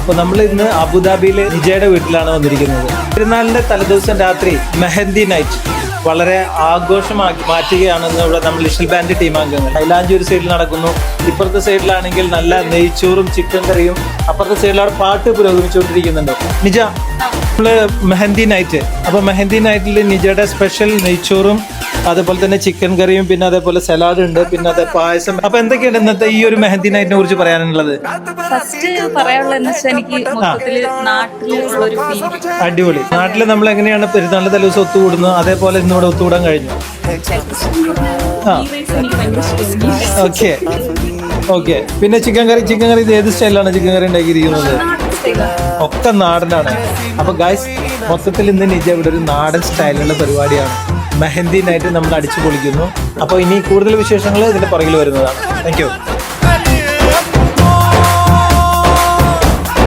അപ്പോൾ നമ്മൾ ഇന്ന് അബുദാബിയിലെ നിജയുടെ വീട്ടിലാണ് വന്നിരിക്കുന്നത്. പെരുന്നാളിൻ്റെ തലേദിവസം രാത്രി മെഹന്തി നൈറ്റ് വളരെ ആഘോഷമാക്കി മാറ്റുകയാണെന്ന് ഇവിടെ നമ്മൾ ലിറ്റിൽ ബാൻഡ് ടീം അംഗങ്ങൾ. ഹൈലാഞ്ചി ഒരു സൈഡിൽ നടക്കുന്നു, ഇപ്പുറത്തെ സൈഡിലാണെങ്കിൽ നല്ല നെയ്ച്ചോറും ചിക്കൻ കറിയും, അപ്പുറത്തെ സൈഡിലാണ് പാട്ട് പുരോഗമിച്ചുകൊണ്ടിരിക്കുന്നുണ്ട്. നിജ, നമ്മള് മെഹന്തി നൈറ്റ്, അപ്പോൾ മെഹന്തി നൈറ്റിൽ നിജയുടെ സ്പെഷ്യൽ നെയ്ച്ചോറും അതേപോലെ തന്നെ ചിക്കൻ കറിയും പിന്നെ അതേപോലെ സലാഡ് ഉണ്ട്, പിന്നെ അതേ പായസം. അപ്പൊ എന്തൊക്കെയാണ് ഇന്നത്തെ ഈ ഒരു മെഹന്തി നൈറ്റിനെ കുറിച്ച് പറയാനുള്ളത്? ഫസ്റ്റ് പറയാനുള്ളതെന്ന് വെച്ചാൽ എനിക്ക് മൊത്തത്തില് നാട്ടിലുള്ള ഒരു ഫീൽ. അടിപൊളി. നാട്ടില് നമ്മൾ എങ്ങനെയാണ് പെരുന്നാളിന്റെ തലേദിവസം ഒത്തുകൂടുന്നത്, അതേപോലെ ഇന്നിവിടെ ഒത്തുകൂടാൻ കഴിഞ്ഞു. Okay okay. പിന്നെ ചിക്കൻ കറി ഇത് ഏത് സ്റ്റൈലാണ് ചിക്കൻ കറി ഉണ്ടാക്കിയിരിക്കുന്നത്? ഒക്കെ നാടനാണ്. അപ്പൊ ഗായ്സ്, മൊത്തത്തിൽ ഇന്ന് നിജ ഇവിടെ ഒരു നാടൻ സ്റ്റൈലുള്ള പരിപാടിയാണ്. മെഹന്തി നൈറ്റ് നമ്മൾ അടിച്ചു പൊളിക്കുന്നു. അപ്പോൾ ഇനി കൂടുതൽ വിശേഷങ്ങൾ ഇതിന്റെ പുറകിൽ വരുന്നതാണ്. Thank you.